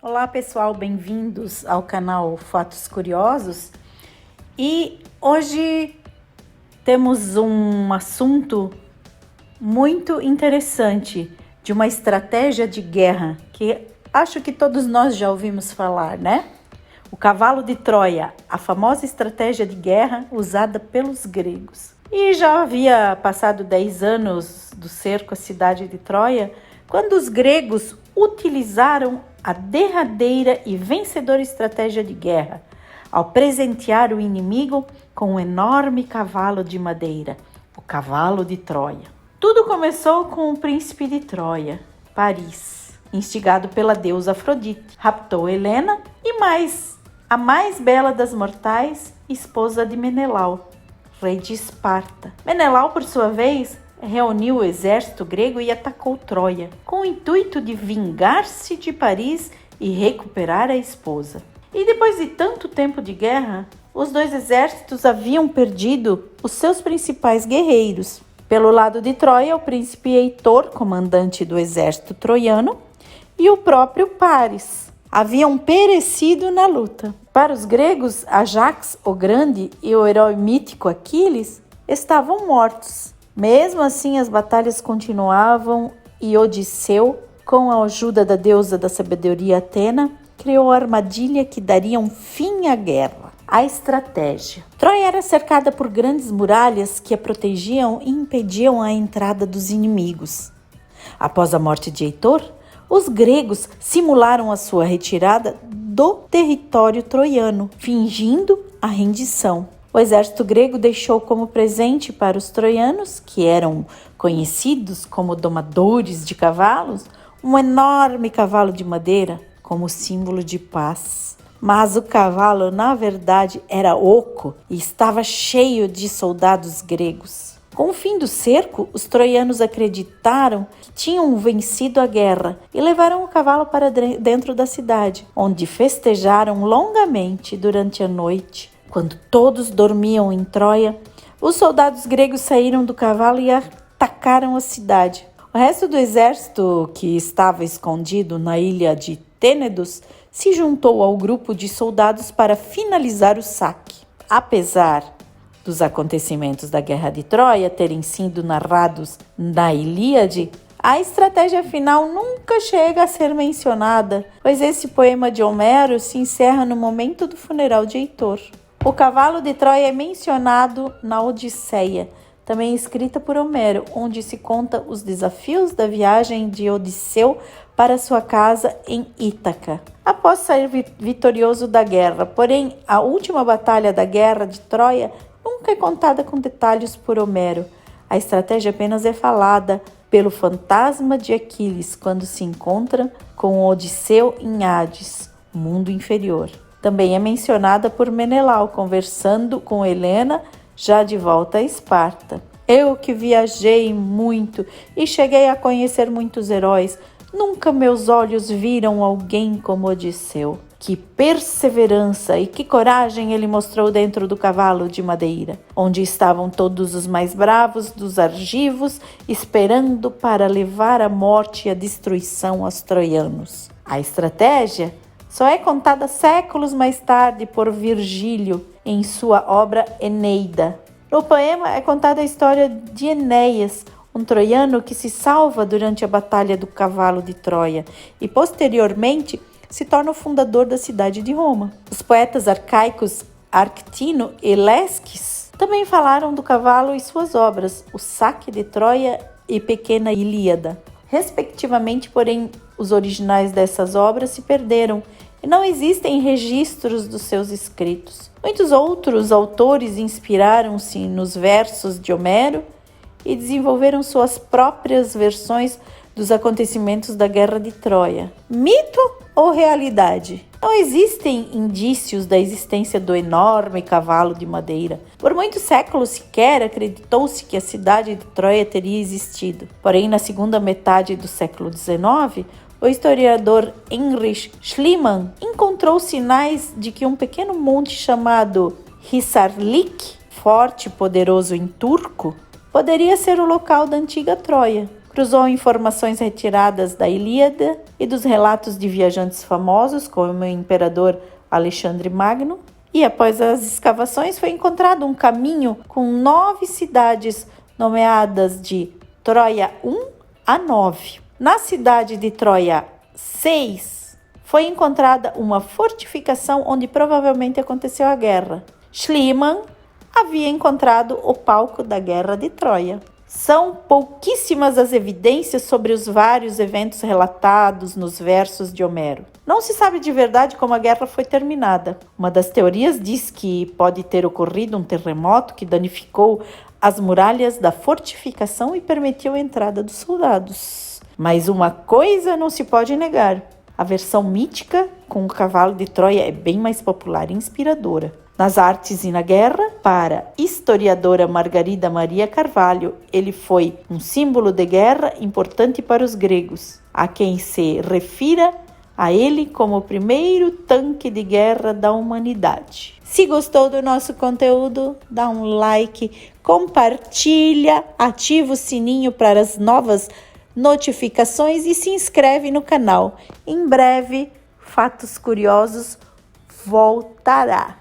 Olá pessoal, bem-vindos ao canal Fatos Curiosos. E hoje temos um assunto muito interessante de uma estratégia de guerra que acho que todos nós já ouvimos falar, né? O cavalo de Troia, a famosa estratégia de guerra usada pelos gregos. E já havia passado 10 anos do cerco à cidade de Troia, quando os gregos utilizaram a derradeira e vencedora estratégia de guerra, ao presentear o inimigo com um enorme cavalo de madeira, o cavalo de Troia. Tudo começou com o príncipe de Troia, Paris, instigado pela deusa Afrodite. Raptou Helena e a mais bela das mortais, esposa de Menelau, rei de Esparta. Menelau, por sua vez, reuniu o exército grego e atacou Troia, com o intuito de vingar-se de Paris e recuperar a esposa. E depois de tanto tempo de guerra, os dois exércitos haviam perdido os seus principais guerreiros. Pelo lado de Troia, o príncipe Heitor, comandante do exército troiano, e o próprio Paris haviam perecido na luta. Para os gregos, Ajax, o Grande, e o herói mítico Aquiles estavam mortos. Mesmo assim, as batalhas continuavam e Odisseu, com a ajuda da deusa da sabedoria Atena, criou a armadilha que daria um fim à guerra. A estratégia. Troia era cercada por grandes muralhas que a protegiam e impediam a entrada dos inimigos. Após a morte de Heitor, os gregos simularam a sua retirada do território troiano, fingindo a rendição. O exército grego deixou como presente para os troianos, que eram conhecidos como domadores de cavalos, um enorme cavalo de madeira como símbolo de paz. Mas o cavalo, na verdade, era oco e estava cheio de soldados gregos. Com o fim do cerco, os troianos acreditaram que tinham vencido a guerra e levaram o cavalo para dentro da cidade, onde festejaram longamente durante a noite. Quando todos dormiam em Troia, os soldados gregos saíram do cavalo e atacaram a cidade. O resto do exército, que estava escondido na ilha de Tênedos, se juntou ao grupo de soldados para finalizar o saque. Apesar dos acontecimentos da Guerra de Troia terem sido narrados na Ilíade, a estratégia final nunca chega a ser mencionada, pois esse poema de Homero se encerra no momento do funeral de Heitor. O cavalo de Troia é mencionado na Odisseia, também escrita por Homero, onde se conta os desafios da viagem de Odisseu para sua casa em Ítaca, após sair vitorioso da guerra. Porém, a última batalha da guerra de Troia nunca é contada com detalhes por Homero. A estratégia apenas é falada pelo fantasma de Aquiles quando se encontra com Odisseu em Hades, mundo inferior. Também é mencionada por Menelau conversando com Helena, já de volta a Esparta. Eu que viajei muito e cheguei a conhecer muitos heróis, nunca meus olhos viram alguém como Odisseu. Que perseverança e que coragem ele mostrou dentro do cavalo de madeira, onde estavam todos os mais bravos dos argivos, esperando para levar a morte e a destruição aos troianos. A estratégia só é contada séculos mais tarde por Virgílio em sua obra Eneida. No poema é contada a história de Enéas, um troiano que se salva durante a batalha do cavalo de Troia e posteriormente se torna o fundador da cidade de Roma. Os poetas arcaicos Arctino e Lesques também falaram do cavalo e suas obras, o Saque de Troia e Pequena Ilíada. Respectivamente, porém, os originais dessas obras se perderam e não existem registros dos seus escritos. Muitos outros autores inspiraram-se nos versos de Homero e desenvolveram suas próprias versões dos acontecimentos da Guerra de Troia. Mito ou realidade? Não existem indícios da existência do enorme cavalo de madeira. Por muitos séculos sequer acreditou-se que a cidade de Troia teria existido. Porém, na segunda metade do século XIX, o historiador Heinrich Schliemann encontrou sinais de que um pequeno monte chamado Hisarlik, forte e poderoso em turco, poderia ser o local da antiga Troia. cruzou informações retiradas da Ilíada e dos relatos de viajantes famosos, como o imperador Alexandre Magno. E após as escavações foi encontrado um caminho com 9 cidades nomeadas de Troia 1 a 9. Na cidade de Troia 6 foi encontrada uma fortificação onde provavelmente aconteceu a guerra. Schliemann havia encontrado o palco da Guerra de Troia. São pouquíssimas as evidências sobre os vários eventos relatados nos versos de Homero. Não se sabe de verdade como a guerra foi terminada. Uma das teorias diz que pode ter ocorrido um terremoto que danificou as muralhas da fortificação e permitiu a entrada dos soldados. Mas uma coisa não se pode negar: a versão mítica com o cavalo de Troia é bem mais popular e inspiradora. Nas artes e na guerra, para a historiadora Margarida Maria Carvalho, ele foi um símbolo de guerra importante para os gregos, a quem se refira a ele como o primeiro tanque de guerra da humanidade. Se gostou do nosso conteúdo, dá um like, compartilha, ativa o sininho para as novas notificações e se inscreve no canal. Em breve, Fatos Curiosos voltará.